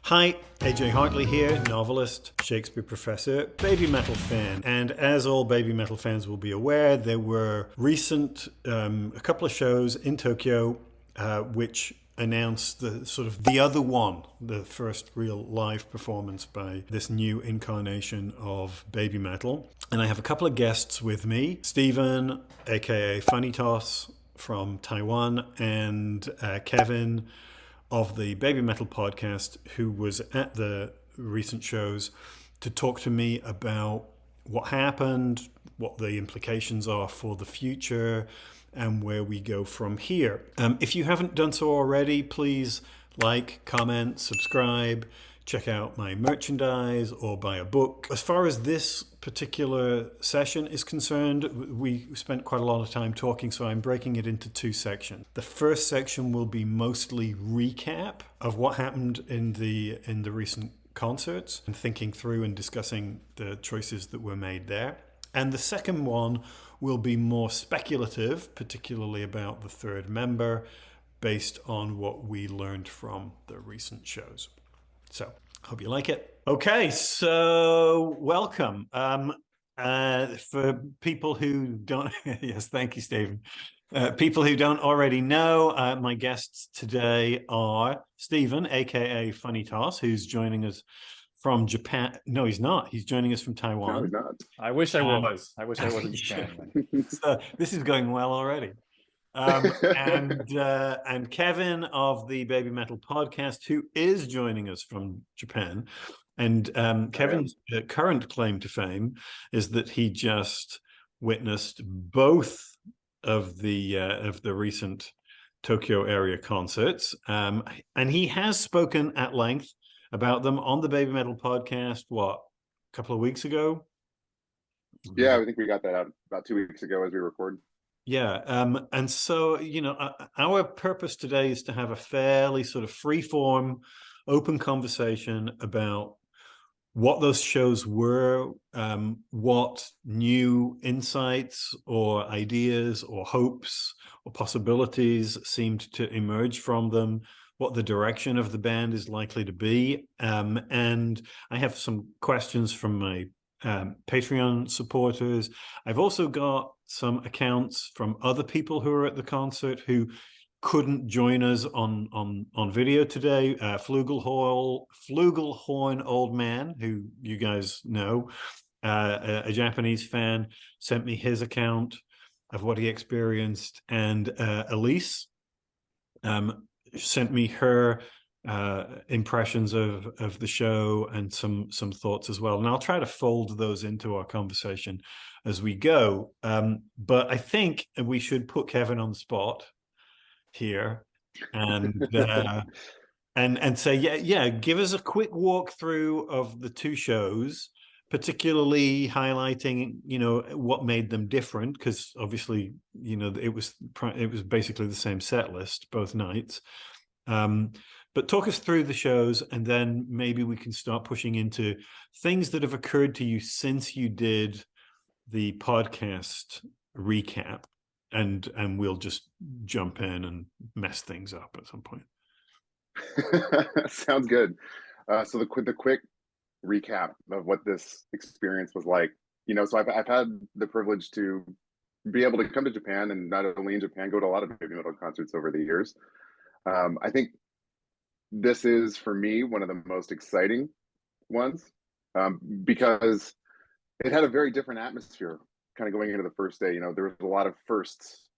Hi, AJ Hartley here, novelist, Shakespeare professor, baby metal fan. And as all baby metal fans will be aware, there were a couple of shows in Tokyo which announced the other one, the first real live performance by this new incarnation of baby metal. And I have a couple of guests with me, Stephen, aka Funnytoss from Taiwan, and Kevin of the BABYMETAL Podcast, who was at the recent shows to talk to me about what happened, what the implications are for the future, and where we go from here. If you haven't done so already, please like, comment, subscribe, check out my merchandise or buy a book. As far as this particular session is concerned, we spent quite a lot of time talking, so I'm breaking it into two sections. The first section will be mostly recap of what happened in the recent concerts and thinking through and discussing the choices that were made there. And the second one will be more speculative, particularly about the third member, based on what we learned from the recent shows. So, hope you like it. Okay, so welcome. For people who don't, yes, thank you, Stephen. People who don't already know, my guests today are Stephen, aka Funnytoss, who's joining us from Japan. No, he's not. He's joining us from Taiwan. No, he's not. I wish I was. I wish I was in Japan. So this is going well already. And Kevin of the BABYMETAL Podcast, who is joining us from Japan. And Kevin's current claim to fame is that he just witnessed both of the recent Tokyo area concerts, and he has spoken at length about them on the BABYMETAL Podcast. What, a couple of weeks ago? Yeah, I think we got that out about 2 weeks ago as we record. Yeah, and so, our purpose today is to have a fairly sort of free-form, open conversation about what those shows were, what new insights or ideas or hopes or possibilities seemed to emerge from them, what the direction of the band is likely to be. And I have some questions from my Patreon supporters. I've also got some accounts from other people who are at the concert who couldn't join us on video today. Flugelhorn Old Man, who you guys know, a Japanese fan, sent me his account of what he experienced, and Elise sent me her impressions of the show and some thoughts as well. And I'll try to fold those into our conversation as we go. But I think we should put Kevin on the spot here and say, yeah, give us a quick walkthrough of the two shows, particularly highlighting, what made them different, because obviously, it was basically the same set list both nights. But talk us through the shows, and then maybe we can start pushing into things that have occurred to you since you did the podcast recap, and we'll just jump in and mess things up at some point. Sounds good. So the quick recap of what this experience was like. So I've had the privilege to be able to come to Japan, and not only in Japan, go to a lot of BABYMETAL concerts over the years. I think this is, for me, one of the most exciting ones, because it had a very different atmosphere kind of going into the first day. There was a lot of firsts,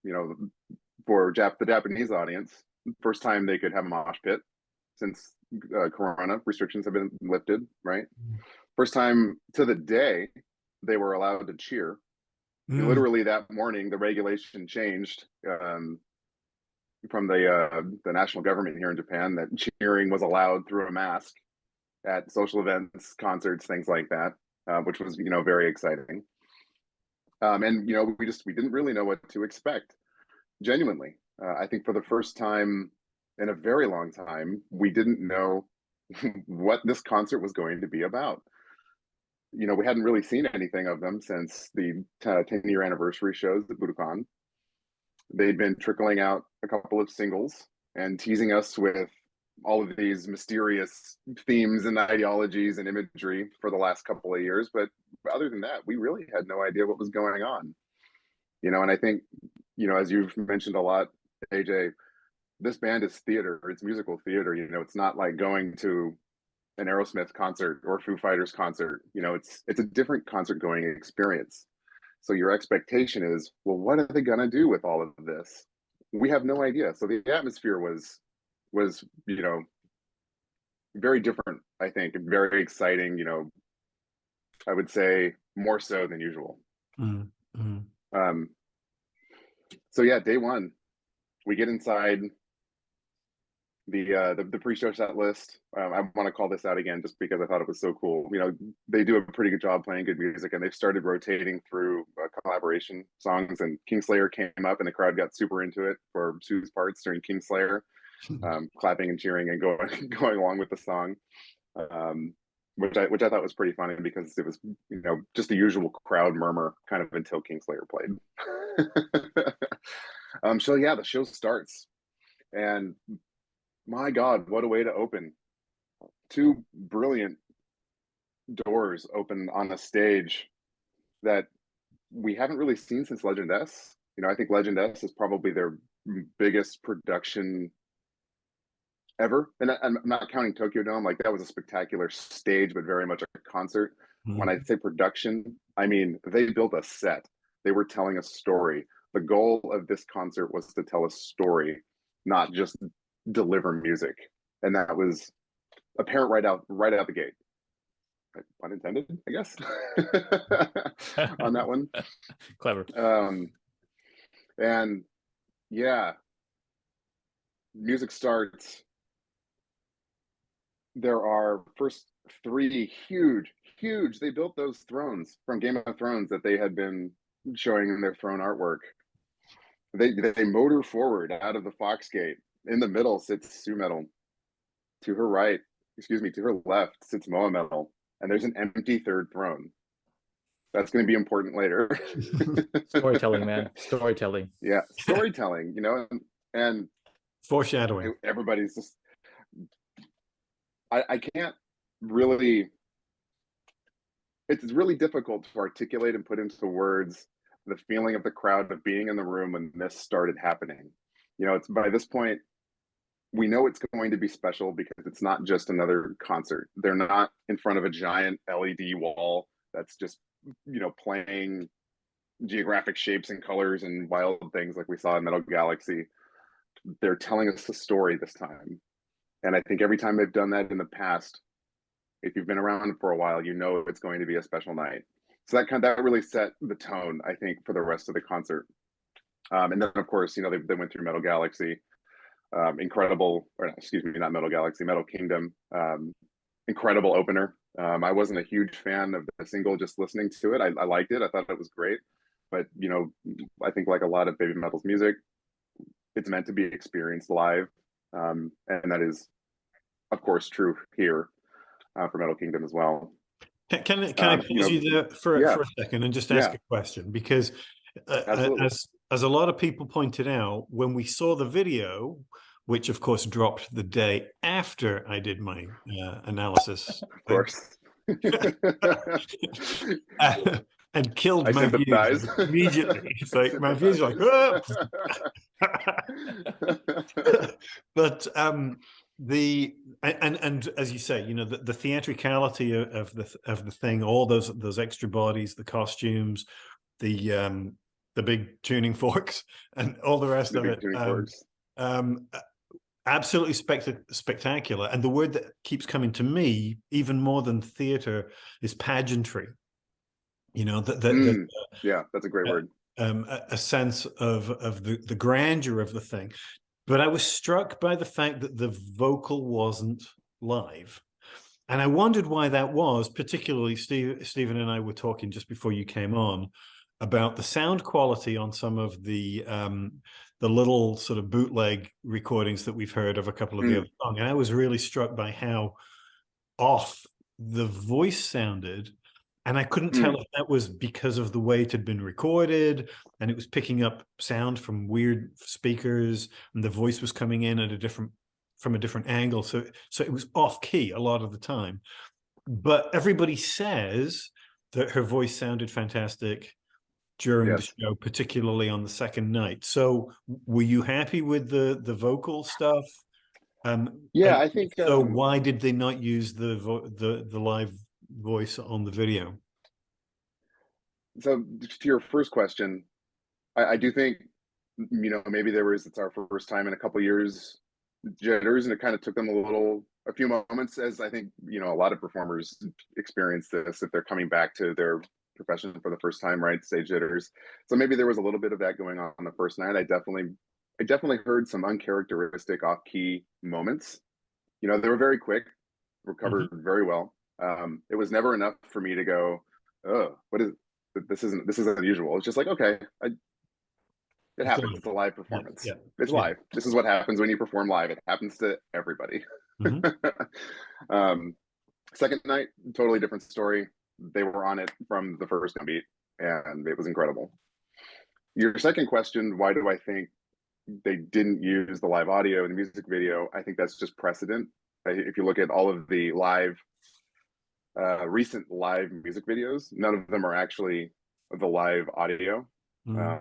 for the Japanese audience. First time they could have a mosh pit since Corona restrictions have been lifted, right? First time to the day they were allowed to cheer. Literally that morning, the regulation changed from the national government here in Japan, that cheering was allowed through a mask at social events, concerts, things like that, which was very exciting. And we didn't really know what to expect. Genuinely, I think for the first time in a very long time, we didn't know what this concert was going to be about. We hadn't really seen anything of them since the 10-year anniversary shows at Budokan. They'd been trickling out a couple of singles and teasing us with all of these mysterious themes and ideologies and imagery for the last couple of years. But other than that, we really had no idea what was going on. And I think, as you've mentioned a lot, AJ, this band is theater. It's musical theater. It's not like going to an Aerosmith concert or Foo Fighters concert. It's a different concert going experience. So your expectation is, well, what are they gonna do with all of this? We have no idea. So the atmosphere was very different, I think, and very exciting. I would say more so than usual. Mm-hmm. So yeah, day one, we get inside the pre-show set list. I want to call this out again just because I thought it was so cool. They do a pretty good job playing good music, and they've started rotating through collaboration songs. And Kingslayer came up, and the crowd got super into it for Sue's parts during Kingslayer, clapping and cheering and going along with the song, which I thought was pretty funny because it was just the usual crowd murmur kind of until Kingslayer played. So yeah, the show starts, and my God, what a way to open. Two brilliant doors open on a stage that we haven't really seen since Legend S. I think Legend S is probably their biggest production ever. And I'm not counting Tokyo Dome. Like, that was a spectacular stage, but very much a concert. Mm-hmm. When I say production, I mean, they built a set. They were telling a story. The goal of this concert was to tell a story, not just deliver music. And that was apparent right out the gate. Pun intended, I guess, on that one. Clever. And yeah, music starts. There are first three huge, they built those thrones from Game of Thrones that they had been showing in their throne artwork. They motor forward out of the Fox Gate. In the middle sits Sue Metal. To her left sits Moa Metal. And there's an empty third throne. That's going to be important later. Storytelling, man. Storytelling. Yeah, storytelling, and foreshadowing. Everybody's just, I can't really, it's really difficult to articulate and put into words the feeling of the crowd of being in the room when this started happening. It's by this point, we know it's going to be special because it's not just another concert. They're not in front of a giant LED wall that's just, playing geographic shapes and colors and wild things like we saw in Metal Galaxy. They're telling us a story this time. And I think every time they've done that in the past, if you've been around for a while, it's going to be a special night. So that really set the tone, I think, for the rest of the concert. And then, of course, they went through Metal Galaxy. Incredible, or excuse me, not Metal Galaxy, Metal Kingdom. Incredible opener. I wasn't a huge fan of the single, just listening to it. I liked it. I thought it was great. But, I think like a lot of Baby Metal's music, it's meant to be experienced live. And that is, of course, true here for Metal Kingdom as well. Can I pause you there for a second and just ask a question? Because as a lot of people pointed out, when we saw the video, which of course dropped the day after I did my analysis, of course, and killed my views immediately. It's like my views are like, but and as you say, the theatricality of the thing, all those extra bodies, the costumes, the big tuning forks, and all the rest of it. Absolutely spectacular. And the word that keeps coming to me, even more than theater, is pageantry. Yeah, that's a great word. A sense of the grandeur of the thing. But I was struck by the fact that the vocal wasn't live. And I wondered why that was, particularly Stephen and I were talking just before you came on about the sound quality on some of the little sort of bootleg recordings that we've heard of a couple of the other songs. And I was really struck by how off the voice sounded. And I couldn't tell if that was because of the way it had been recorded and it was picking up sound from weird speakers and the voice was coming in at a different from a different angle, so it was off key a lot of the time. But everybody says that her voice sounded fantastic during the show, particularly on the second night. So were you happy with the vocal stuff? I think so. Why did they not use the live voice on the video? So to your first question, I do think, maybe it's our first time in a couple of years jitters, and it kind of took them a few moments, as I think a lot of performers experience this if they're coming back to their profession for the first time, right? Stage jitters. So maybe there was a little bit of that going on the first night. I definitely heard some uncharacteristic off-key moments. They were very quick, recovered very well. It was never enough for me to go, oh, this isn't unusual. It's just like, okay, it happens. It's a live performance. Yeah. It's live. This is what happens when you perform live. It happens to everybody. Second night, totally different story. They were on it from the first beat, and it was incredible. Your second question, why do I think they didn't use the live audio in the music video? I think that's just precedent. If you look at all of the recent live music videos, none of them are actually the live audio. I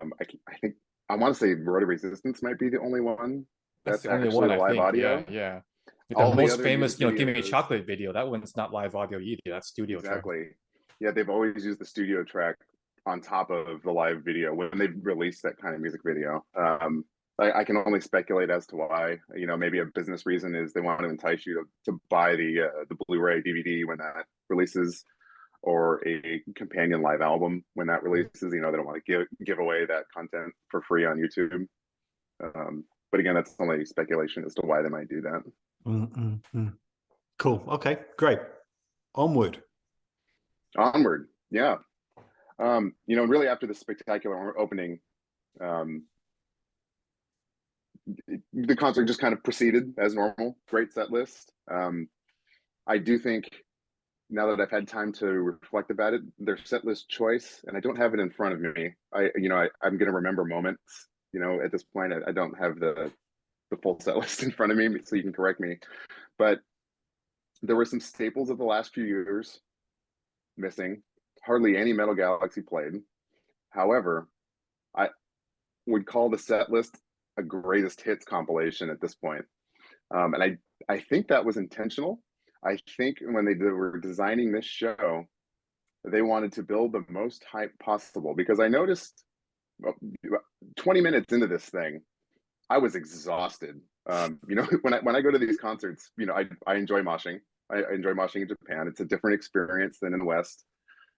think I want to say Road to Resistance might be the only one that's the only actually one, live audio. Yeah. All the the most other famous, music Give Me videos- Chocolate video. That one's not live audio either. That's studio track. Exactly. Yeah, they've always used the studio track on top of the live video when they release that kind of music video. I can only speculate as to why. Maybe a business reason is they want to entice you to buy the Blu-ray DVD when that releases, or a companion live album when that releases. They don't want to give away that content for free on YouTube. But again, that's only speculation as to why they might do that. Cool. Okay, great. Onward. Yeah. Really after the spectacular opening, the concert just kind of proceeded as normal. Great set list. I do think, now that I've had time to reflect about it, their set list choice, and I don't have it in front of me. I'm going to remember moments. At this point, I don't have the full set list in front of me, so you can correct me. But there were some staples of the last few years missing. Hardly any Metal Galaxy played. However, I would call the set list a greatest hits compilation at this point. And I think that was intentional. I think when they were designing this show, they wanted to build the most hype possible, because I noticed 20 minutes into this thing, I was exhausted. When I go to these concerts, I enjoy moshing. I enjoy moshing in Japan. It's a different experience than in the West.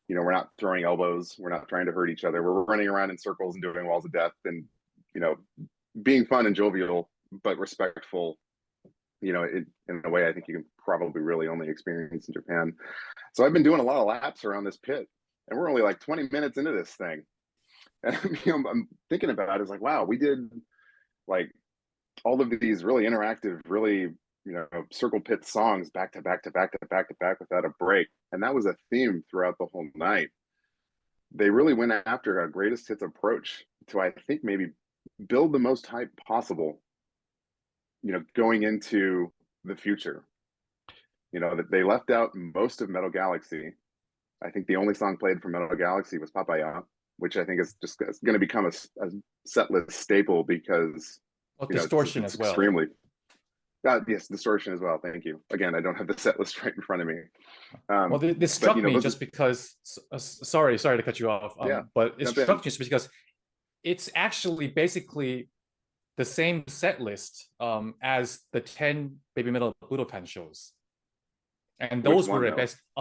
We're not throwing elbows. We're not trying to hurt each other. We're running around in circles and doing walls of death, and being fun and jovial, but respectful. In a way I think you can probably really only experience in Japan. So I've been doing a lot of laps around this pit, and we're only like 20 minutes into this thing. And I'm thinking about it, it's like, wow, we did like all of these really interactive, really, circle pit songs back to back to back to back to back without a break. And that was a theme throughout the whole night. They really went after a greatest hits approach to, I think, maybe build the most hype possible, going into the future. That they left out most of Metal Galaxy. I think the only song played from Metal Galaxy was Papaya, which I think is just going to become a set list staple, because Distortion it's as well. Extremely. Yes, Distortion as well. Thank you. Again, I don't have the set list right in front of me. Well, this struck me just because. Sorry to cut you off. But it struck me just because it's actually basically the same set list as the 10 Babymetal Budokan shows, and those were a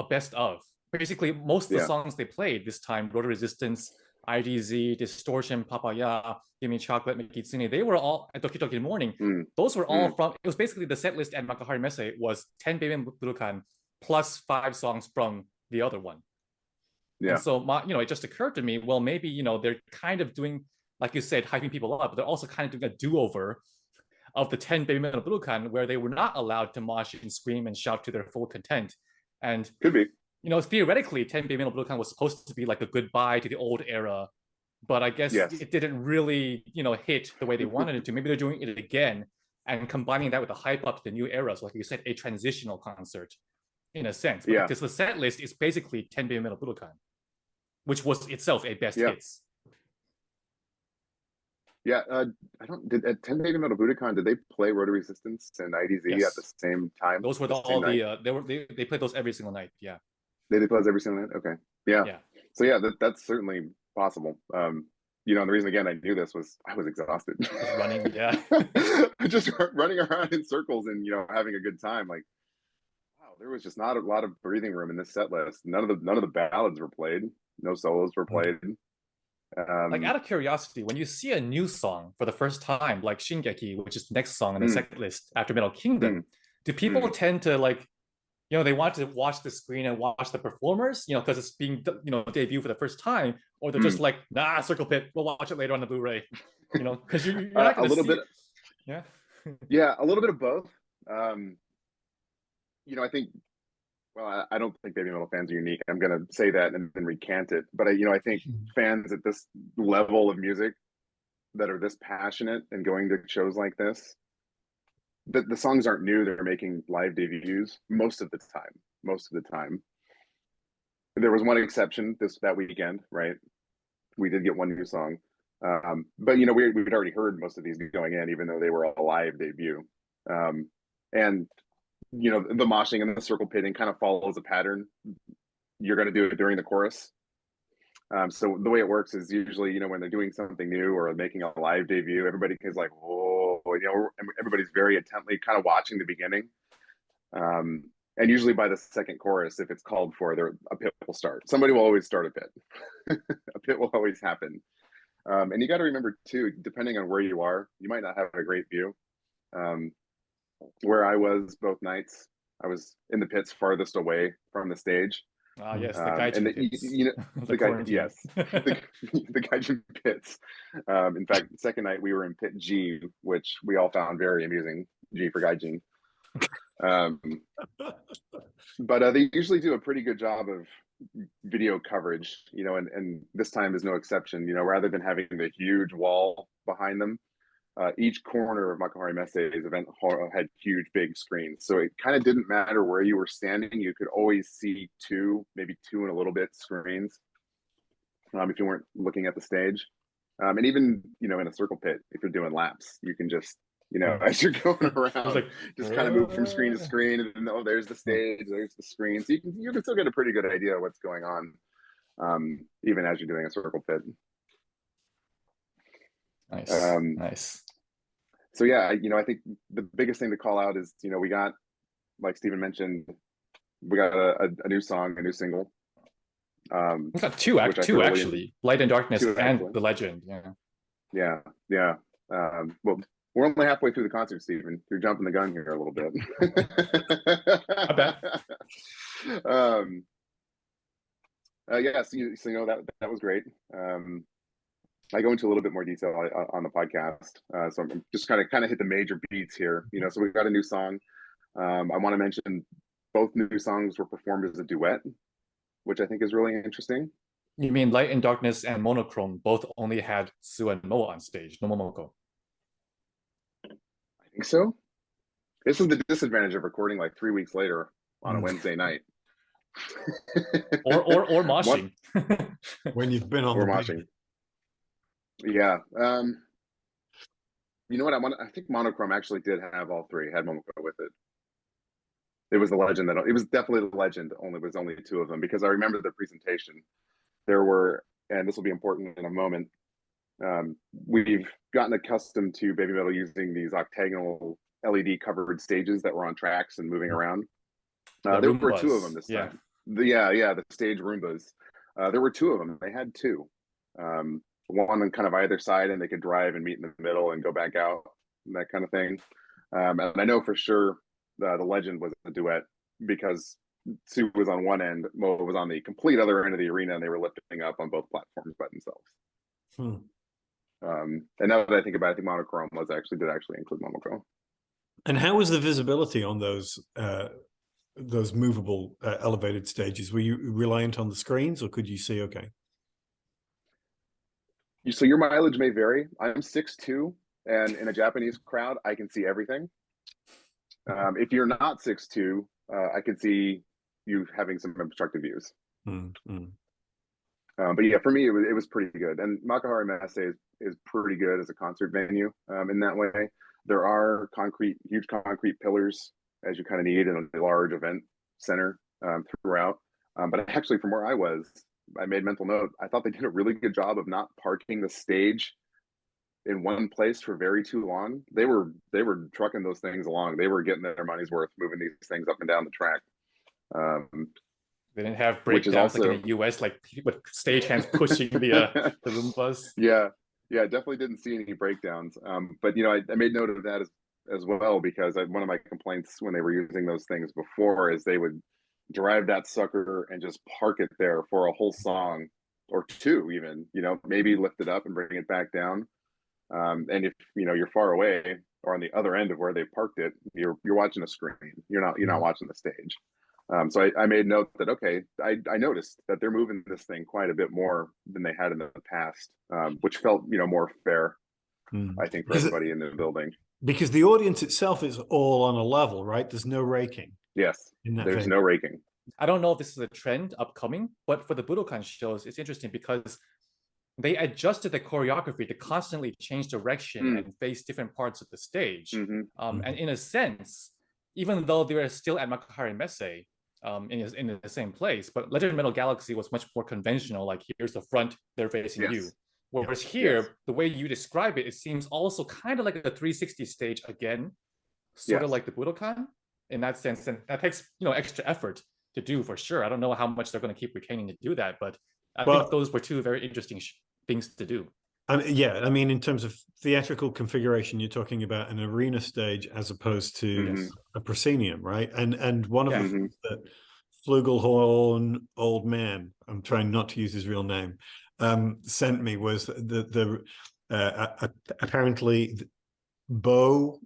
best of. Basically, most of the songs they played this time, Road to Resistance, IDZ, Distortion, Papaya, Give Me Chocolate, Mikitsune, they were all at Doki Doki Morning. Those were all from, it was basically the set list at Makahari Messe was 10 Babymetal Budokan plus 5 songs from the other one. Yeah. And so, it just occurred to me, well, maybe, they're kind of doing, like you said, hyping people up, but they're also kind of doing a do-over of the 10 Babymetal Budokan, where they were not allowed to mosh and scream and shout to their full content. And could be. Theoretically, 10 Babymetal Budokan was supposed to be like a goodbye to the old era, but I guess it didn't really, hit the way they wanted it to. Maybe they're doing it again and combining that with the hype up to the new era. So like you said, a transitional concert in a sense. Yeah. Because the set list is basically 10 BABYMETAL Budokan, which was itself a best hits. Yeah, I don't. Did at 10 BABYMETAL Budokan, did they play Road to Resistance and IDZ at the same time? Those were they played those every single night. Yeah. They play those every single night. Okay. Yeah. So yeah, that's certainly possible. You know, and the reason again I knew this was I was exhausted. Just running, just running around in circles and having a good time. Like, wow, there was just not a lot of breathing room in this set list. None of the ballads were played. No solos were played. Like, out of curiosity, when you see a new song for the first time, like Shingeki, which is the next song on the set list after Metal Kingdom, do people tend to like, they want to watch the screen and watch the performers, because it's being, debuted for the first time, or they're just like, nah, Circle Pit, we'll watch it later on the Blu-ray, because you're not going to see bit, yeah, yeah, a little bit of both. I think. Well, I don't think BABYMETAL fans are unique. I'm going to say that and then recant it. But I think fans at this level of music that are this passionate and going to shows like this, the songs aren't new. They're making live debuts most of the time. There was one exception that weekend, right? We did get one new song, but we'd already heard most of these going in, even though they were a live debut, and. The moshing and the circle pitting kind of follows a pattern. You're going to do it during the chorus. So the way it works is usually, when they're doing something new or making a live debut, everybody is like, whoa, everybody's very intently kind of watching the beginning. And usually by the second chorus, if it's called for, a pit will start. Somebody will always start a pit. A pit will always happen. And you got to remember too, depending on where you are, you might not have a great view. Where I was both nights, I was in the pits farthest away from the stage. Ah, yes, the gaijin pits. The gaijin pits. In fact, the second night we were in pit G, which we all found very amusing. G for gaijin. But they usually do a pretty good job of video coverage, and this time is no exception. Rather than having the huge wall behind them. Each corner of Makuhari Mese's event hall had huge, big screens. So it kind of didn't matter where you were standing. You could always see maybe two and a little bit screens if you weren't looking at the stage. And even, in a circle pit, if you're doing laps, you can just, as you're going around, just kind of move from screen to screen. And then, there's the stage, there's the screen. So you can still get a pretty good idea of what's going on, even as you're doing a circle pit. Nice. Nice. So yeah, I think the biggest thing to call out is, we got, like Steven mentioned, we got a new song, a new single. We got two actually, Light and Darkness and The Legend. Yeah. Well, we're only halfway through the concert, Steven. You're jumping the gun here a little bit. I bet. Yeah, so that was great. I go into a little bit more detail on the podcast, so I'm just kind of hit the major beats here. So we've got a new song. I want to mention both new songs were performed as a duet, which I think is really interesting. You mean Light and Darkness and Monochrome both only had Sue and Mo on stage, no Momoko? I think so. This is the disadvantage of recording like 3 weeks later on a Wednesday night. or moshing. When you've been on or the moshing. Yeah. You know what? I think Monochrome actually did have all three, had Momoko with it. It was the Legend it was definitely the Legend, was only two of them, because I remember the presentation. There were, and this will be important in a moment, we've gotten accustomed to BABYMETAL using these octagonal LED covered stages that were on tracks and moving around. There were two of them this time. The stage Roombas. There were two of them. They had two. One on kind of either side, and they could drive and meet in the middle and go back out, and that kind of thing. And I know for sure the Legend was a duet because Sue was on one end, Mo was on the complete other end of the arena, and they were lifting up on both platforms by themselves. And now that I think about it, I think Monochrome did actually include Momoko. And how was the visibility on those movable elevated stages? Were you reliant on the screens, or could you see okay? So your mileage may vary. I'm 6'2", And in a Japanese crowd, I can see everything. If you're not 6'2", I can see you having some obstructive views. But yeah, for me, it was pretty good. And Makuhari Messe is pretty good as a concert venue in that way. There are huge concrete pillars, as you kind of need in a large event center throughout. But actually, from where I made mental note, I thought they did a really good job of not parking the stage in one place for very too long. They were trucking those things along. They were getting their money's worth moving these things up and down the track. They didn't have breakdowns like in the US, like with stagehands pushing the Roombas. Yeah, definitely didn't see any breakdowns. But I made note of that as well, because one of my complaints when they were using those things before is they would drive that sucker and just park it there for a whole song or two, even, maybe lift it up and bring it back down. And if you're far away or on the other end of where they parked it, you're watching a screen. You're not watching the stage. So I made note that, okay, I noticed that they're moving this thing quite a bit more than they had in the past, which felt, more fair, I think, for everybody in the building. Because the audience itself is all on a level, right? There's no raking. Yes, there's no raking. I don't know if this is a trend upcoming, but for the Budokan shows, it's interesting because they adjusted the choreography to constantly change direction and face different parts of the stage. And in a sense, even though they were still at Makuhari Messe, in the same place, but Legend of Metal Galaxy was much more conventional, like here's the front, they're facing you. Whereas here, the way you describe it, it seems also kind of like a 360 stage again, sort of like the Budokan in that sense. And that takes, extra effort to do for sure. I don't know how much they're going to keep retaining to do that, but I think those were two very interesting things to do. In terms of theatrical configuration, you're talking about an arena stage as opposed to a proscenium, right? And one of the things that Flugelhorn old man, I'm trying not to use his real name, sent me was apparently Bo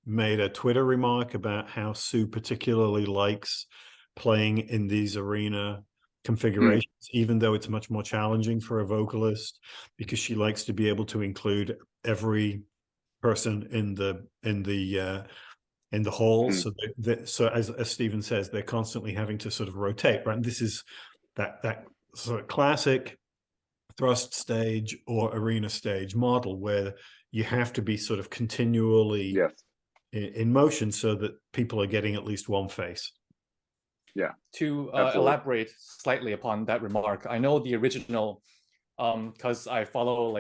made a Twitter remark about how Sue particularly likes playing in these arena configurations, even though it's much more challenging for a vocalist, because she likes to be able to include every person in the hall. So as Stephen says, they're constantly having to sort of rotate, right? And this is that sort of classic thrust stage or arena stage model where you have to be sort of continually in motion so that people are getting at least one face. Yeah. To elaborate slightly upon that remark, I know the original, because I follow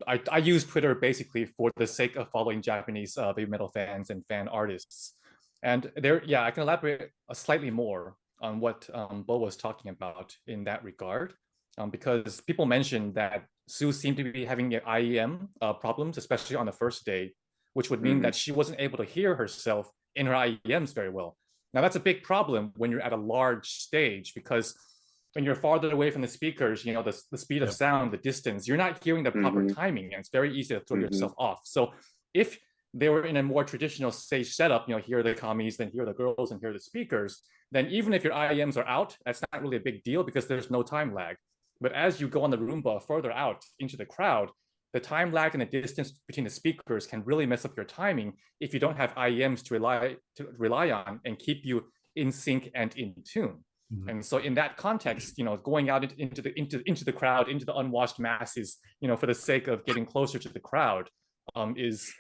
I use Twitter basically for the sake of following Japanese baby metal fans and fan artists, and I can elaborate slightly more on what Bo was talking about in that regard, because people mentioned that Sue seemed to be having IEM problems, especially on the first day, which would mean that she wasn't able to hear herself in her IEMs very well. Now, that's a big problem when you're at a large stage, because when you're farther away from the speakers, the speed of sound, the distance, you're not hearing the proper timing, and it's very easy to throw yourself off. So if they were in a more traditional stage setup, here are the commies, then here are the girls, and here are the speakers, then even if your IEMs are out, that's not really a big deal because there's no time lag. But as you go on the Roomba further out into the crowd, the time lag and the distance between the speakers can really mess up your timing if you don't have IEMs to rely on and keep you in sync and in tune. And so in that context, going out into the crowd, into the unwashed masses, for the sake of getting closer to the crowd, is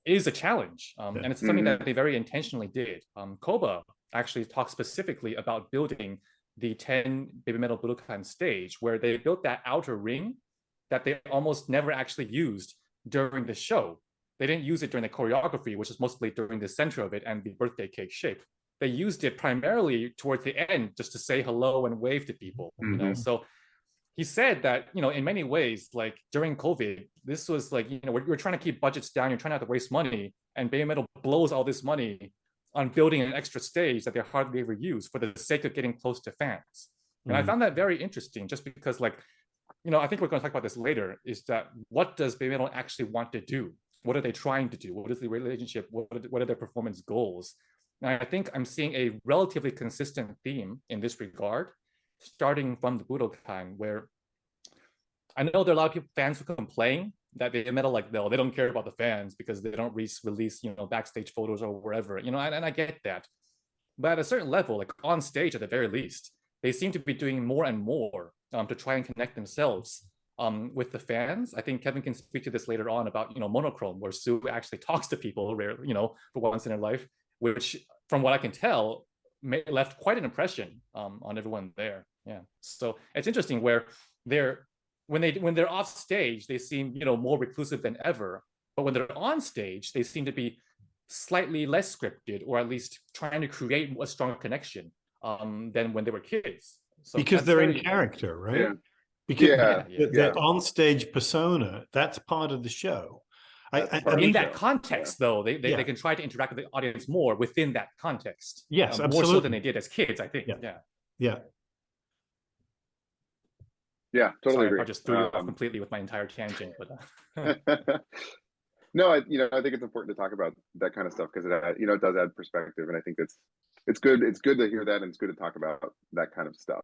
a challenge. And it's something that they very intentionally did. Koba actually talked specifically about building the 10 Baby Metal Budokan stage, where they built that outer ring that they almost never actually used during the show. They didn't use it during the choreography, which is mostly during the center of it and the birthday cake shape. They used it primarily towards the end just to say hello and wave to people. So he said that, in many ways, like during COVID, this was like, we're trying to keep budgets down, you're trying not to waste money, and Baby Metal blows all this money on building an extra stage that they hardly ever use for the sake of getting close to fans. And I found that very interesting, just because I think we're going to talk about this later, is that what does Baby Metal actually want to do? What are they trying to do? What is the relationship? What are their performance goals? And I think I'm seeing a relatively consistent theme in this regard, starting from the Budokan, where I know there are a lot of fans who complain that BABYMETAL, like, no, they don't care about the fans because they don't release, you know, backstage photos or wherever, you know, and I get that. But at a certain level, like on stage at the very least, they seem to be doing more and more to try and connect themselves with the fans. I think Kevin can speak to this later on about, you know, Monochrome, where Sue actually talks to people rarely, you know, for once in her life, which from what I can tell, left quite an impression on everyone there. Yeah. So it's interesting where when they're off stage, they seem, you know, more reclusive than ever. But when they're on stage, they seem to be slightly less scripted, or at least trying to create a stronger connection than when they were kids. So because they're in character, right? Yeah. Because Yeah. their on-stage persona, that's part of the show. In that context, though, they can try to interact with the audience more within that context. Yes, more so than they did as kids, I think. Yeah. Totally Sorry, agree. I just threw you off completely with my entire tangent, but no, I think it's important to talk about that kind of stuff because it, you know, it does add perspective, and I think it's good. It's good to hear that, and it's good to talk about that kind of stuff.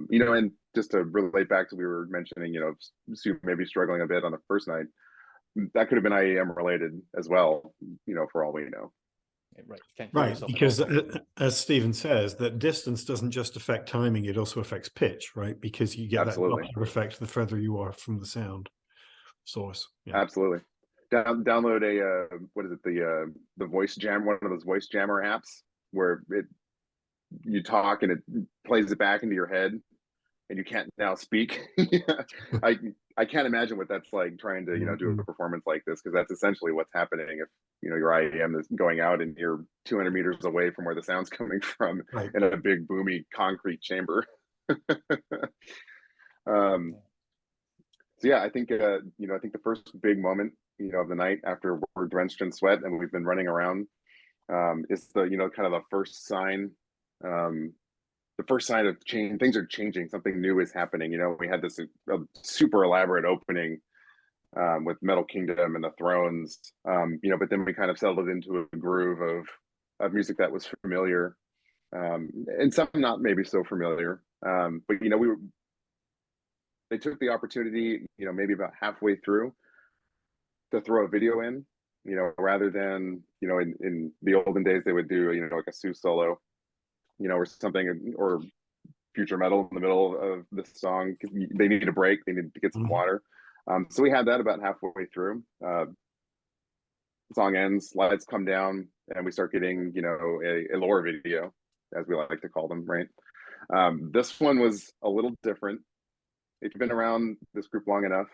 You know, and just to relate back to we were mentioning, you know, Sue maybe struggling a bit on the first night. That could have been IEM related as well, you know, for all we know. Right, because as Stephen says, that distance doesn't just affect timing, it also affects pitch, right? Because you get that Doppler effect the further you are from the sound source. Absolutely. Download a what is it, the voice jam, one of those voice jammer apps where you talk and it plays it back into your head and you can't now speak. I can't imagine what that's like trying to, you know, do a performance like this, because that's essentially what's happening if, you know, your IEM is going out and you're 200 meters away from where the sound's coming from in a big boomy concrete chamber. So yeah, I think you know, I think the first big moment, you know, of the night after we're drenched in sweat and we've been running around is the, you know, kind of the first sign of change. Things are changing, something new is happening. You know, we had this super elaborate opening with Metal Kingdom and the Thrones, you know, but then we kind of settled into a groove of music that was familiar, and some not maybe so familiar, but you know, they took the opportunity, you know, maybe about halfway through to throw a video in, you know, rather than, you know, in the olden days they would do, you know, like a Sue solo, you know, or something, or future metal in the middle of the song. They need a break, they need to get some water. So we had that about halfway through. The song ends, lights come down, and we start getting, you know, a lore video, as we like to call them, right? This one was a little different. If you've been around this group long enough,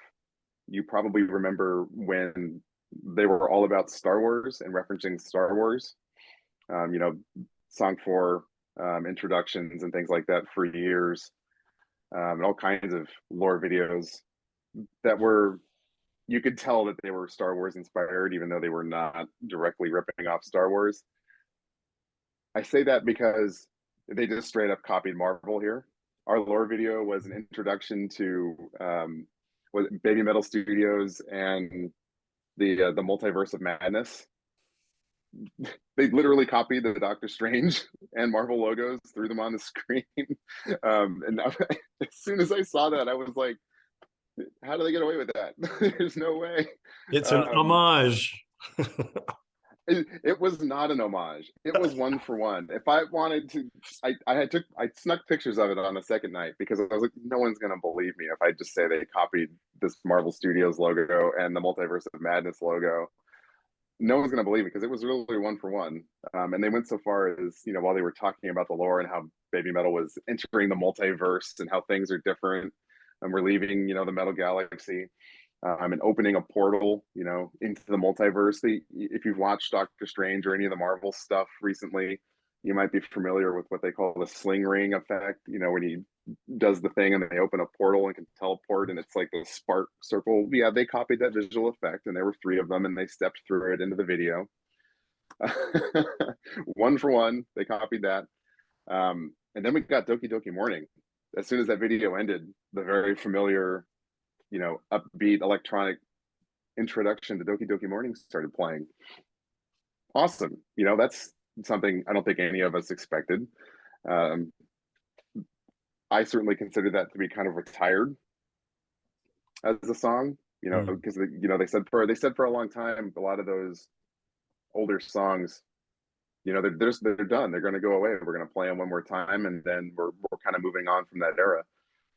you probably remember when they were all about Star Wars and referencing Star Wars. You know, song 4 introductions and things like that for years, and all kinds of lore videos that were, you could tell that they were Star Wars inspired, even though they were not directly ripping off Star Wars. I say that because they just straight up copied Marvel here. Our lore video was an introduction to BABYMETAL Studios and the Multiverse of Madness. They literally copied the Doctor Strange and Marvel logos, threw them on the screen. And as soon as I saw that, I was like, how do they get away with that? There's no way. It's an homage. It was not an homage. It was one for one. If I wanted to, I snuck pictures of it on the second night because I was like, no one's gonna believe me if I just say they copied this Marvel Studios logo and the Multiverse of Madness logo. No one's gonna believe me because it was really one for one. And they went so far as, you know, while they were talking about the lore and how BABYMETAL was entering the multiverse and how things are different, and we're leaving, you know, the Metal Galaxy. And opening a portal, you know, into the multiverse. If you've watched Doctor Strange or any of the Marvel stuff recently, you might be familiar with what they call the sling ring effect. You know, when he does the thing and they open a portal and can teleport, and it's like the spark circle. Yeah, they copied that visual effect, and there were 3 of them, and they stepped through it into the video. One for one, they copied that. And then we got Doki Doki Morning. As soon as that video ended, the very familiar, you know, upbeat electronic introduction to Doki Doki Morning started playing. Awesome. You know, that's something I don't think any of us expected. I certainly consider that to be kind of retired as a song. You know, because you know, they said for a long time, a lot of those older songs, you know, they're done. They're going to go away. We're going to play them one more time, and then we're kind of moving on from that era.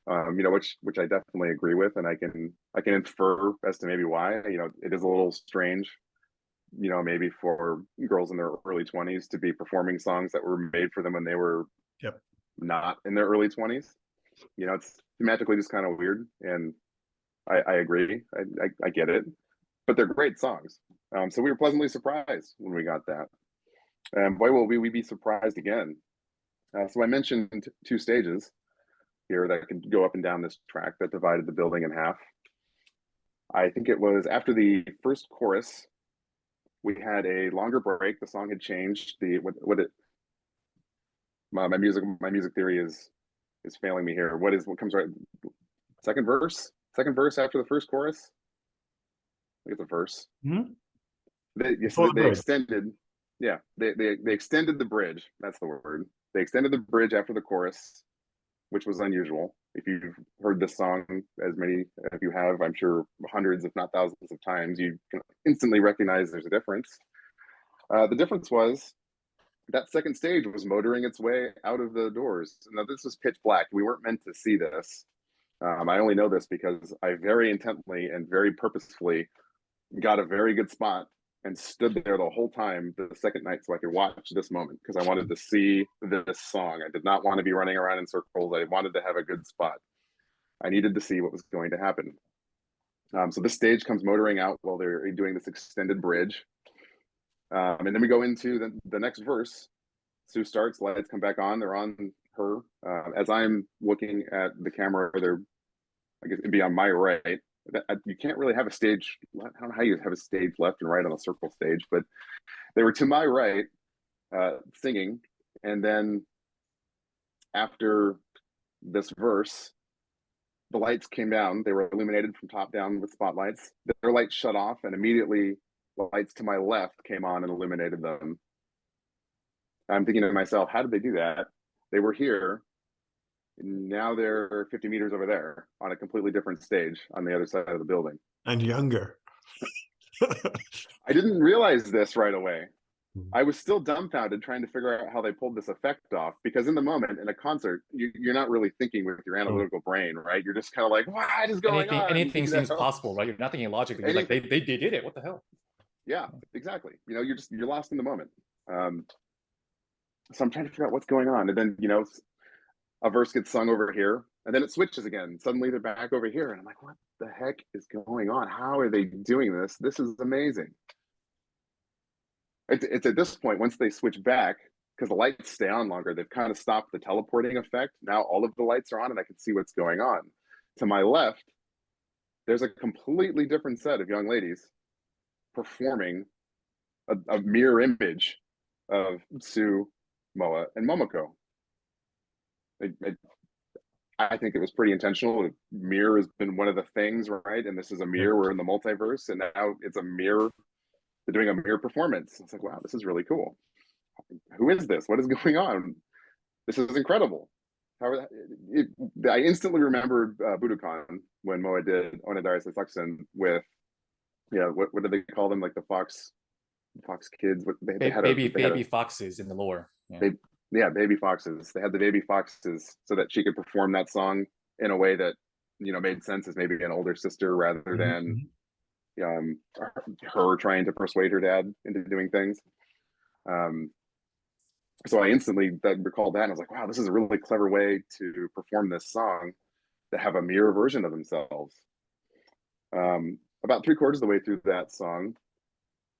You know, which I definitely agree with, and I can infer as to maybe why. You know, it is a little strange, you know, maybe for girls in their early 20s to be performing songs that were made for them when they were not in their early 20s. You know, it's thematically just kind of weird, and I agree. I get it, but they're great songs. So we were pleasantly surprised when we got that. And boy, will we be surprised again. So I mentioned 2 stages here that could go up and down this track that divided the building in half. I think it was after the first chorus, we had a longer break. The song had changed. My music theory is failing me here. What comes right? Second verse after the first chorus. I think it's a verse. Mm-hmm. They extended. Yeah, they extended the bridge. That's the word. They extended the bridge after the chorus, which was unusual. If you've heard this song, if you have, I'm sure hundreds, if not thousands of times, you can instantly recognize there's a difference. The difference was that second stage was motoring its way out of the doors. Now, this was pitch black. We weren't meant to see this. I only know this because I very intently and very purposefully got a very good spot and stood there the whole time the second night so I could watch this moment, because I wanted to see this song. I did not want to be running around in circles. I wanted to have a good spot. I needed to see what was going to happen. So this stage comes motoring out while they're doing this extended bridge. And then we go into the next verse. Sue starts, lights come back on. They're on her. As I'm looking at the camera, I guess it'd be on my right. You can't really have a stage. I don't know how you have a stage left and right on a circle stage, but they were to my right, singing. And then after this verse, the lights came down. They were illuminated from top down with spotlights. Their lights shut off, and immediately the lights to my left came on and illuminated them. I'm thinking to myself, how did they do that? They were here. Now they're 50 meters over there on a completely different stage on the other side of the building. And younger. I didn't realize this right away. I was still dumbfounded trying to figure out how they pulled this effect off, because in the moment in a concert, you're not really thinking with your analytical brain, right? You're just kind of like, what is going on? Anything seems possible, right? You're not thinking logically. You're like, they did it. What the hell? Yeah, exactly. You know, you're lost in the moment. So I'm trying to figure out what's going on. And then, you know, a verse gets sung over here, and then it switches again. Suddenly they're back over here. And I'm like, what the heck is going on? How are they doing this? This is amazing. It's at this point, once they switch back, because the lights stay on longer, they've kind of stopped the teleporting effect. Now all of the lights are on and I can see what's going on. To my left, there's a completely different set of young ladies performing a mirror image of Sue, Moa, and Momoko. I think it was pretty intentional. Mirror has been one of the things, right? And this is a mirror. We're in the multiverse, and now it's a mirror. They're doing a mirror performance. It's like, wow, this is really cool. Who is this? What is going on? This is incredible. I instantly remembered Budokan when Moa did Onodari Satsaksen with, what do they call them? Like the Fox kids. They had baby foxes in the lore. Yeah. Baby foxes. They had the baby foxes so that she could perform that song in a way that, made sense as maybe an older sister rather than her trying to persuade her dad into doing things. So I instantly recalled that, and I was like, wow, this is a really clever way to perform this song, to have a mirror version of themselves. About 3/4 of the way through that song,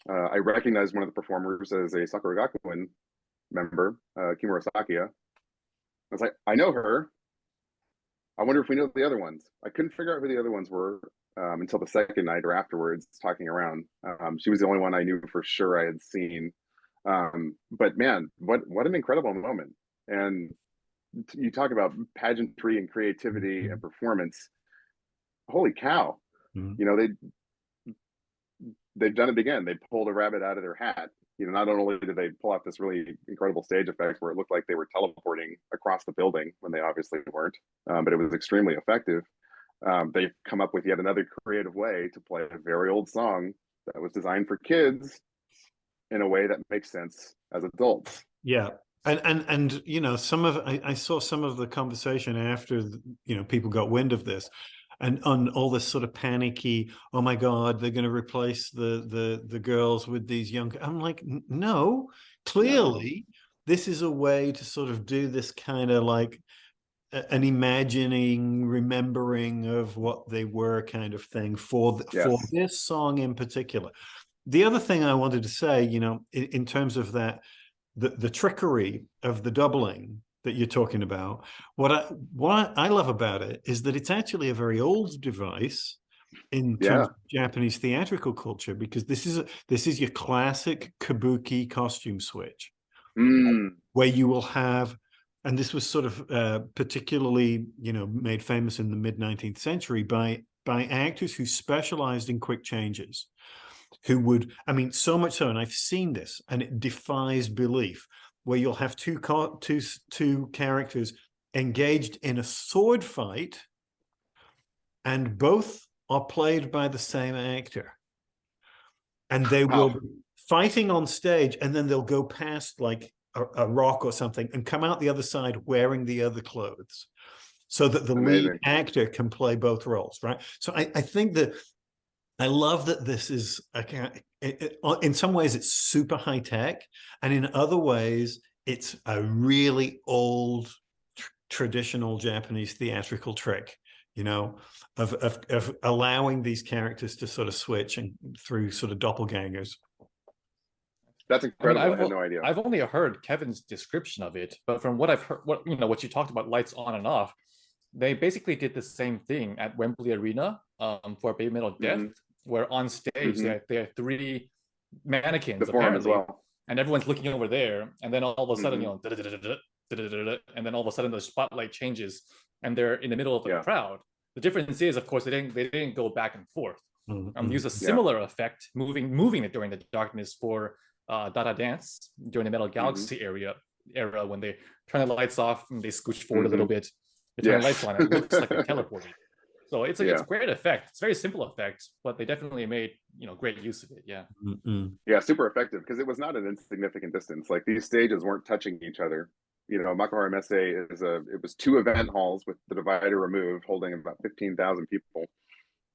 I recognized one of the performers as a Sakura Gakuen member, Kimura Sakia. I was like, I know her. I wonder if we know the other ones. I couldn't figure out who the other ones were until the second night or afterwards, talking around. She was the only one I knew for sure I had seen. But man, what an incredible moment. And you talk about pageantry and creativity and performance. Holy cow. They've done it again. They pulled a rabbit out of their hat. Not only did they pull off this really incredible stage effect where it looked like they were teleporting across the building when they obviously weren't, but it was extremely effective. they've come up with yet another creative way to play a very old song that was designed for kids in a way that makes sense as adults. Yeah. And you know, I saw some of the conversation after, you know, people got wind of this, and on all this sort of panicky, oh my God, they're going to replace the girls with these young. I'm like, no, clearly this is a way to sort of do this kind of like an imagining, remembering of what they were kind of thing for this song in particular. The other thing I wanted to say, you know, in terms of that, the trickery of the doubling that you're talking about, what I love about it is that it's actually a very old device in terms of Japanese theatrical culture, because this is your classic kabuki costume switch, where you will have, and this was sort of particularly, you know, made famous in the mid-19th century by actors who specialized in quick changes, who would, I mean, so much so, and I've seen this, and it defies belief, where you'll have two characters engaged in a sword fight, and both are played by the same actor. And they will be fighting on stage, and then they'll go past like a rock or something and come out the other side wearing the other clothes, so that the lead actor can play both roles, right? So I think that I love that this is, in some ways, it's super high tech, and in other ways, it's a really old, traditional Japanese theatrical trick, you know, of allowing these characters to sort of switch and through sort of doppelgangers. That's incredible. I had no idea. I've only heard Kevin's description of it, but from what I've heard, what you talked about, lights on and off, they basically did the same thing at Wembley Arena for Baby Metal Death. Where on stage they have three mannequins apparently, and everyone's looking over there, and then all of a sudden, you know, and then all of a sudden the spotlight changes, and they're in the middle of the crowd. The difference is, of course, they didn't go back and forth. Use a similar effect, moving it during the darkness for Dada Dance during the Metal Galaxy era when they turn the lights off and they scooch forward a little bit. They turn the lights on, and it looks like they're teleporting. So it's a great effect. It's a very simple effect, but they definitely made, you know, great use of it. Yeah. Yeah, super effective, because it was not an insignificant distance. Like, these stages weren't touching each other. You know, Makuhara Messe it was 2 event halls with the divider removed, holding about 15,000 people.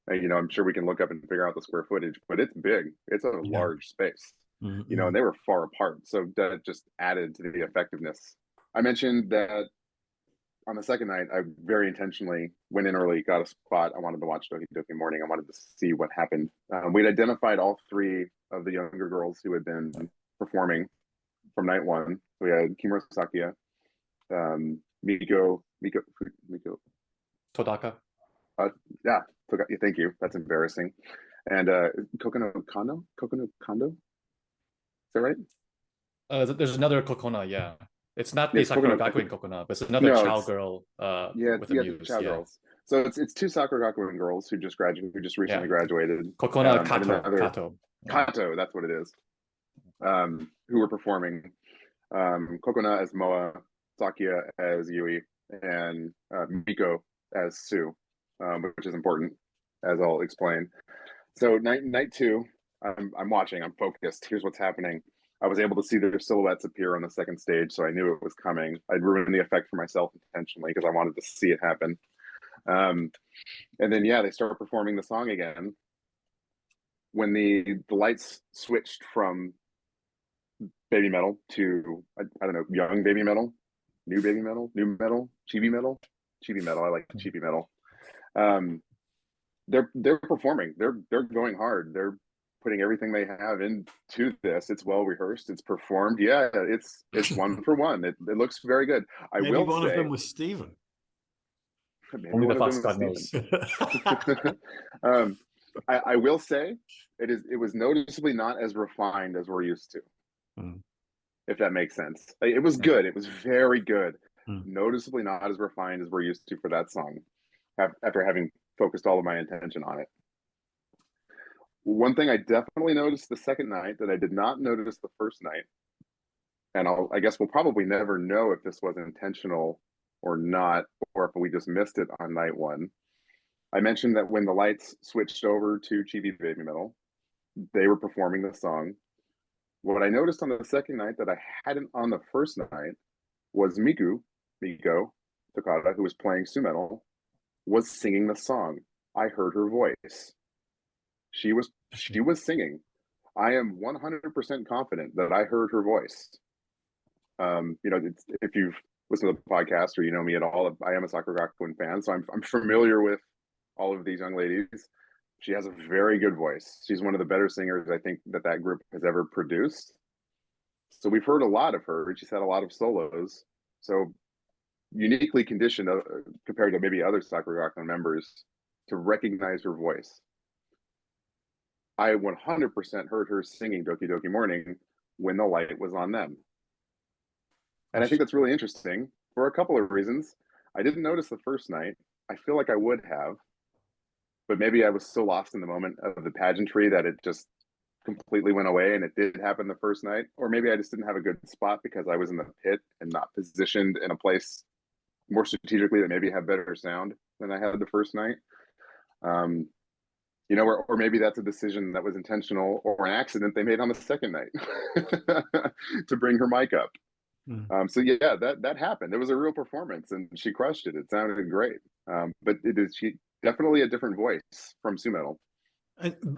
And, you know, I'm sure we can look up and figure out the square footage, but it's big. It's a large space. You know, and they were far apart, so that just added to the effectiveness. I mentioned that on the second night, I very intentionally went in early, got a spot. I wanted to watch Doki Doki Morning. I wanted to see what happened. We'd identified all 3 of the younger girls who had been performing from night 1. We had Kimura Sakia, Miko Todaka. Thank you. That's embarrassing. And Kokono Kondo? Is that right? There's another Kokona, yeah. It's not the Sakura Gakuen Kokona, but it's another Chow girl with the muse. Chow girls. So it's 2 Sakura Gakuen girls who just recently graduated. Kokona Kato. Kato, that's what it is. Who were performing. Kokona as Moa, Sakia as Yui, and Miko as Sue, which is important, as I'll explain. So night 2, I'm watching, I'm focused. Here's what's happening. I was able to see their silhouettes appear on the second stage, so I knew it was coming. I'd ruined the effect for myself intentionally because I wanted to see it happen. And then, they start performing the song again. When the lights switched from Baby Metal to, I don't know, young Baby Metal, new Baby Metal, new metal, chibi metal. I like chibi metal. They're performing. They're going hard. They're putting everything they have into this. It's well rehearsed. It's performed. Yeah, it's 1 for 1. It looks very good. Maybe one of them was Steven. Only the Fox God knows. I will say it was noticeably not as refined as we're used to. If that makes sense. It was good. It was very good. Noticeably not as refined as we're used to for that song, after having focused all of my attention on it. One thing I definitely noticed the second night that I did not notice the first night, and I guess we'll probably never know if this was intentional or not, or if we just missed it on night 1, I mentioned that when the lights switched over to Chibi Baby Metal, they were performing the song. What I noticed on the second night that I hadn't on the first night was Miko Takada, who was playing Su-metal, was singing the song. I heard her voice. She was singing. I am 100% confident that I heard her voice. If you've listened to the podcast or you know me at all, I am a Sakura Gakuin fan, so I'm familiar with all of these young ladies. She has a very good voice. She's one of the better singers I think that group has ever produced. So we've heard a lot of her. She's had a lot of solos. So uniquely conditioned compared to maybe other Sakura Gakuin members to recognize her voice. I 100% heard her singing Doki Doki Morning when the light was on them. And I think that's really interesting for a couple of reasons. I didn't notice the first night. I feel like I would have, but maybe I was so lost in the moment of the pageantry that it just completely went away, and it did happen the first night. Or maybe I just didn't have a good spot because I was in the pit and not positioned in a place more strategically that maybe had better sound than I had the first night. Or maybe that's a decision that was intentional or an accident they made on the second night to bring her mic up. So yeah, that happened. It was a real performance, and she crushed it. It sounded great. But she definitely a different voice from Su-metal.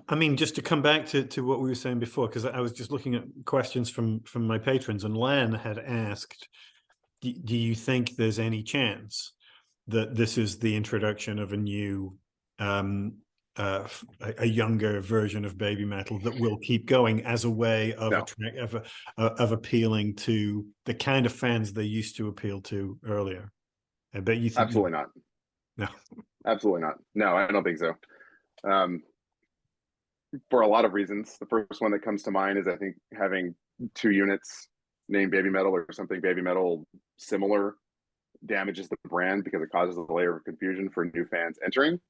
I mean, just to come back to what we were saying before, because I was just looking at questions from my patrons, and Len had asked, do you think there's any chance that this is the introduction of a new a younger version of baby metal that will keep going as a way of of appealing to the kind of fans they used to appeal to earlier? But you think absolutely not? No, absolutely not. No, I don't think so. For a lot of reasons. The first one that comes to mind is I think having two units named Baby Metal or something Baby Metal similar damages the brand because it causes a layer of confusion for new fans entering.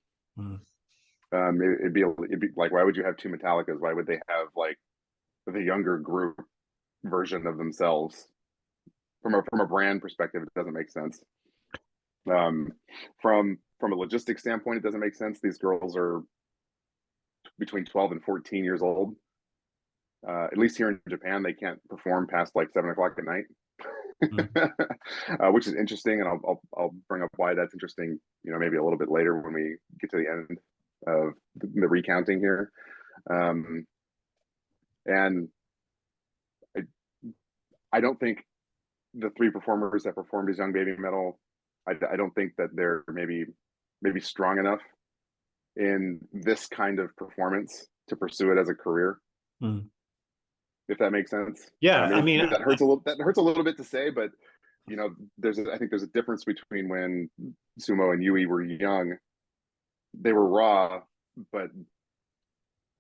It'd be like, why would you have two Metallicas? Why would they have like the younger group version of themselves? From a brand perspective, it doesn't make sense. From a logistics standpoint, it doesn't make sense. These girls are between 12 and 14 years old. At least here in Japan, they can't perform past like 7 o'clock at night, which is interesting. And I'll bring up why that's interesting, maybe a little bit later when we get to the end of the recounting here. And I don't think the three performers that performed as Young Baby Metal, I don't think that they're maybe strong enough in this kind of performance to pursue it as a career. If that makes sense. Yeah, I mean that hurts a little bit to say, but I think there's a difference between when Sumo and Yui were young. They were raw, but